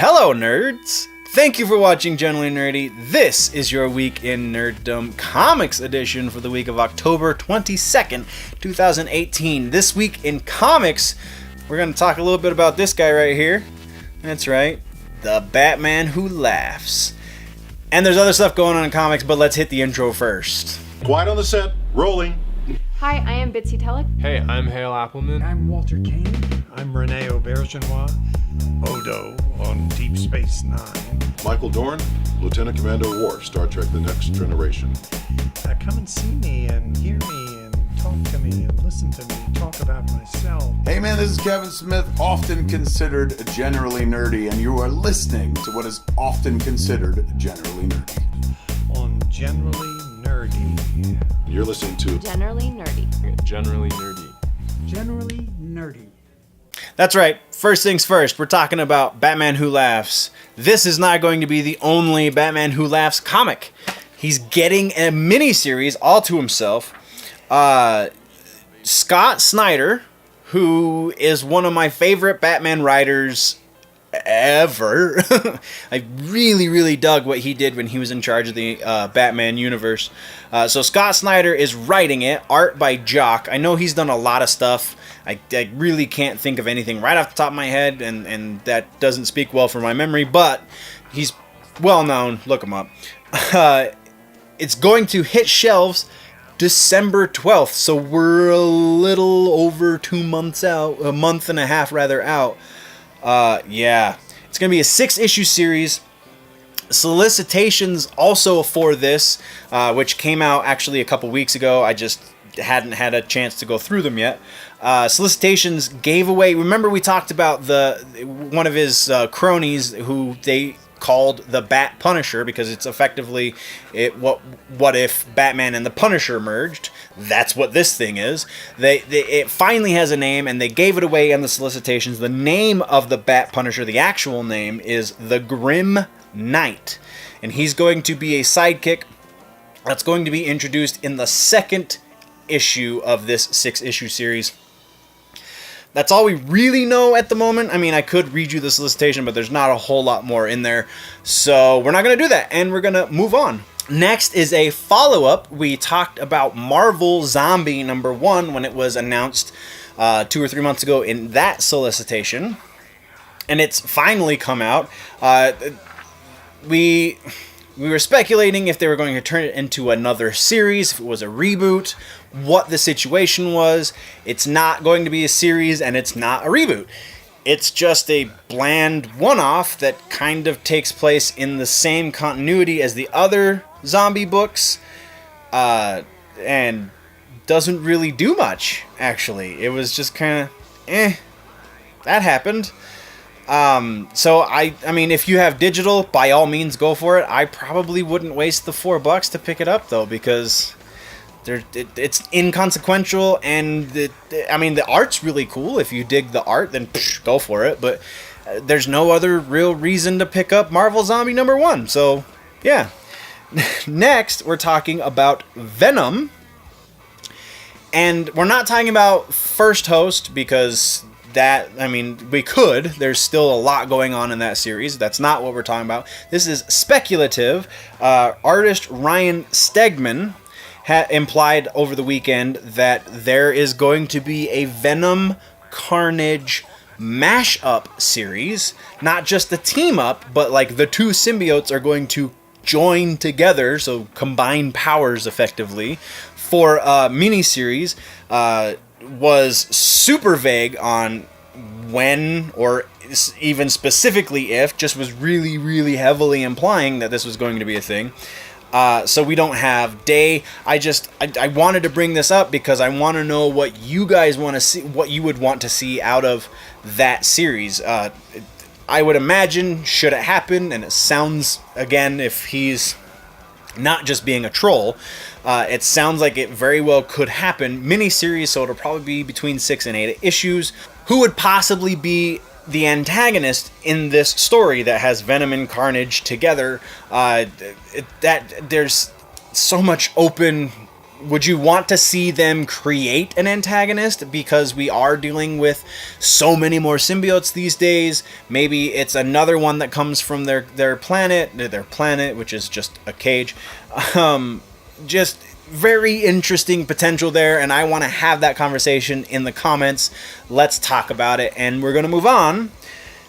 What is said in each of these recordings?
Hello, nerds! Thank you for watching Generally Nerdy. This is your Week in Nerdom Comics edition for the week of October 22nd, 2018. This week in comics, we're going to talk a little bit about this guy right here. That's right, the Batman Who Laughs. And there's other stuff going on in comics, but let's hit the intro first. Quiet on the set, rolling. Hi, I am Bitsy Telek. Hey, I'm Hale Appleman. I'm Walter Kane. I'm Rene Aubergenois. Odo on Deep Space Nine. Michael Dorn, Lieutenant Commander Worf, Star Trek The Next Generation. Come and see me and hear me and talk to me and listen to me talk about myself. Hey man, this is Kevin Smith, often considered generally nerdy, and you are listening to what is often considered generally nerdy. On Generally Nerdy. You're listening to Generally Nerdy. Generally Nerdy. Generally nerdy. That's right, first things first, we're talking about Batman Who Laughs. This is not going to be the only Batman Who Laughs comic. He's getting a miniseries all to himself. Scott Snyder, who is one of my favorite Batman writers ever. I really dug what he did when he was in charge of the Batman universe. So Scott Snyder is writing it, art by Jock. I know he's done a lot of stuff. I really can't think of anything right off the top of my head, and that doesn't speak well for my memory, but he's well known. Look him up. It's going to hit shelves December 12th, so we're a little over 2 months out, a month and a half rather out. Yeah, it's going to be a 6-issue series. Solicitations also for this, which came out actually a couple weeks ago. I just hadn't had a chance to go through them yet. Solicitations gave away, remember we talked about one of his cronies who they called the Bat Punisher because it's effectively what if Batman and the Punisher merged. That's what this thing is. It finally has a name, and they gave it away in the solicitations. The name of the Bat Punisher, the actual name, is the Grim Knight, and he's going to be a sidekick that's going to be introduced in the second issue of this 6-issue series. That's all we really know at the moment. I mean, I could read you the solicitation, but there's not a whole lot more in there. So we're not going to do that, and we're going to move on. Next is a follow-up. We talked about Marvel Zombie #1 when it was announced 2 or 3 months ago in that solicitation. And it's finally come out. We were speculating if they were going to turn it into another series, if it was a reboot, what the situation was. It's not going to be a series, and it's not a reboot. It's just a bland one-off that kind of takes place in the same continuity as the other zombie books, and doesn't really do much, actually. It was just kind of, that happened. So I mean, if you have digital, by all means go for it. I probably wouldn't waste the $4 to pick it up though, because it's inconsequential, and the art's really cool. If you dig the art, then go for it. But there's no other real reason to pick up Marvel Zombie #1. So yeah. Next, we're talking about Venom, and we're not talking about First Host because we could. There's still a lot going on in that series. That's not what we're talking about. This is speculative. Artist Ryan Stegman implied over the weekend that there is going to be a Venom Carnage mashup series. Not just the team up, but like the two symbiotes are going to join together, so combine powers effectively, for a miniseries. Was super vague on when or even specifically if, just was really heavily implying that this was going to be a thing. So we don't have day. I wanted to bring this up because I want to know what you guys want to see, what you would want to see out of that series. I would imagine, should it happen, and it sounds, again, if he's not just being a troll, it sounds like it very well could happen. Miniseries, so it'll probably be between 6 and 8 issues. Who would possibly be the antagonist in this story that has Venom and Carnage together? That there's so much open would you want to see them create an antagonist? Because we are dealing with so many more symbiotes these days. Maybe it's another one that comes from their planet, which is just a cage. Just very interesting potential there, and I want to have that conversation in the comments. Let's talk about it, and we're going to move on.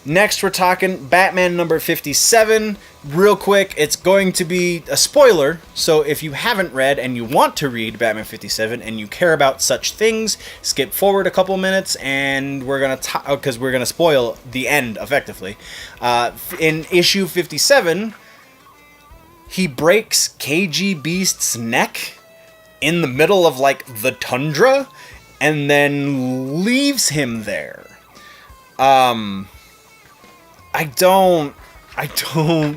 Next, we're talking Batman number 57. Real quick, it's going to be a spoiler, so if you haven't read and you want to read Batman 57 and you care about such things, skip forward a couple minutes, and we're going to because we're going to spoil the end, effectively. In issue 57, he breaks KGBeast's neck in the middle of, like, the tundra, and then leaves him there. I don't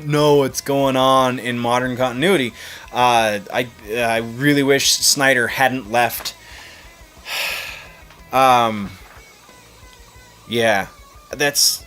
know what's going on in modern continuity. I really wish Snyder hadn't left. Yeah, that's...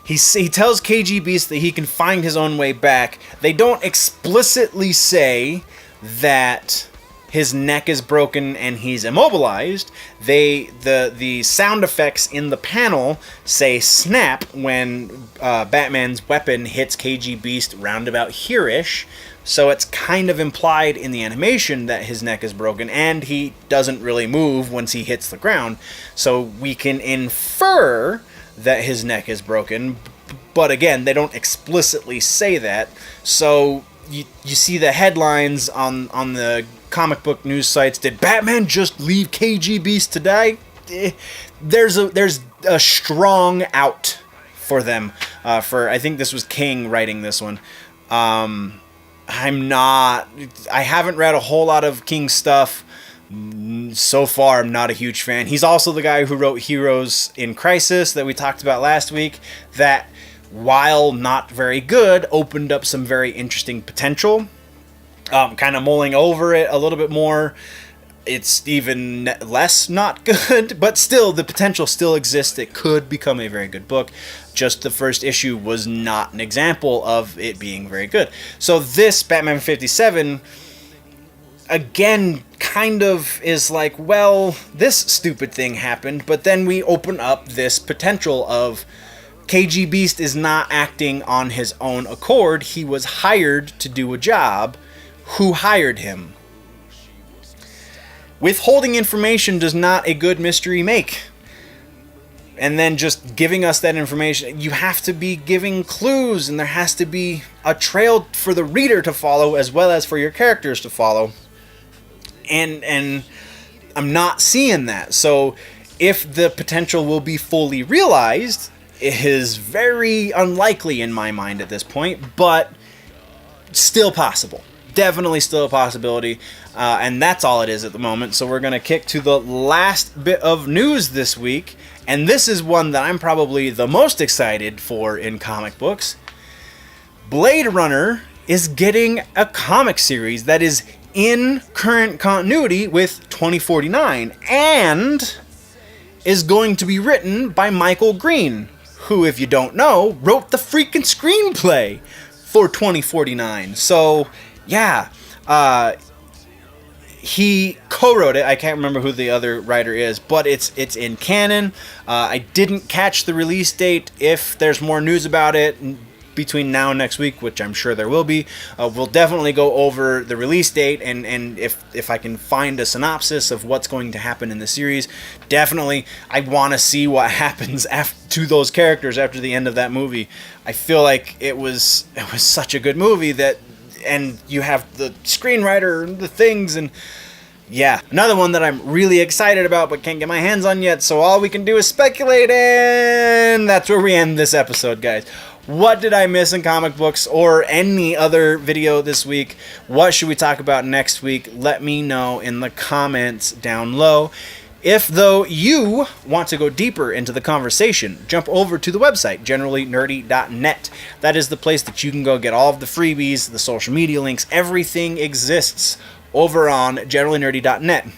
He tells KGBeast that he can find his own way back. They don't explicitly say that his neck is broken and he's immobilized. The sound effects in the panel say snap when Batman's weapon hits KGBeast roundabout here-ish. So it's kind of implied in the animation that his neck is broken, and he doesn't really move once he hits the ground. So we can infer that his neck is broken, but again, they don't explicitly say that. So you see the headlines on the comic book news sites. Did Batman just leave KGBeast to die? There's a strong out for them. I think this was King writing this one. I haven't read a whole lot of King stuff. So far, I'm not a huge fan. He's also the guy who wrote Heroes in Crisis that we talked about last week, that, while not very good, opened up some very interesting potential. Kind of mulling over it a little bit more, it's even less not good, but still, the potential still exists. It could become a very good book. Just the first issue was not an example of it being very good. So this Batman 57... again, kind of is like, well, this stupid thing happened, but then we open up this potential of KGBeast is not acting on his own accord. He was hired to do a job. Who hired him? Withholding information does not a good mystery make. And then just giving us that information, you have to be giving clues, and there has to be a trail for the reader to follow as well as for your characters to follow. And I'm not seeing that. So if the potential will be fully realized, it is very unlikely in my mind at this point, but still possible. Definitely still a possibility. And that's all it is at the moment. So we're going to kick to the last bit of news this week. And this is one that I'm probably the most excited for in comic books. Blade Runner is getting a comic series that is in current continuity with 2049 and is going to be written by Michael Green, who, if you don't know, wrote the freaking screenplay for 2049. So yeah, he co-wrote it. I can't remember who the other writer is, but it's in canon. I didn't catch the release date. If there's more news about it between now and next week, which I'm sure there will be, we'll definitely go over the release date, and if I can find a synopsis of what's going to happen in the series. Definitely, I want to see what happens to those characters after the end of that movie. I feel like it was such a good movie that, and you have the screenwriter and the things, and yeah, another one that I'm really excited about but can't get my hands on yet, so all we can do is speculate, and that's where we end this episode, guys. What did I miss in comic books or any other video this week? What should we talk about next week? Let me know in the comments down low. If, though, you want to go deeper into the conversation, jump over to the website, generallynerdy.net. That is the place that you can go get all of the freebies, the social media links. Everything exists over on generallynerdy.net.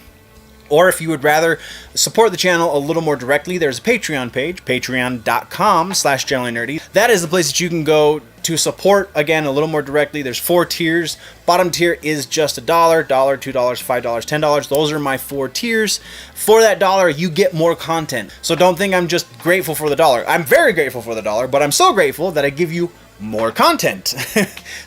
Or if you would rather support the channel a little more directly, there's a Patreon page, patreon.com/generallynerdy. That is the place that you can go to support, again, a little more directly, there's 4 tiers. Bottom tier is just $1, $2, $5, $10. Those are my 4 tiers. For that dollar, you get more content. So don't think I'm just grateful for the dollar. I'm very grateful for the dollar, but I'm so grateful that I give you more content.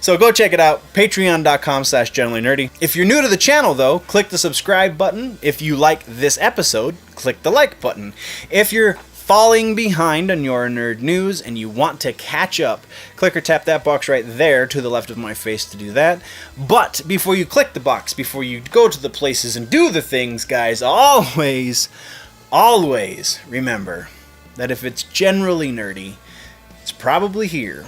So go check it out, patreon.com/generallynerdy. If you're new to the channel though, click the subscribe button. If you like this episode, click the like button. If you're falling behind on your nerd news and you want to catch up, click or tap that box right there to the left of my face to do that. But before you click the box, before you go to the places and do the things, guys, always remember that if it's generally nerdy, it's probably here.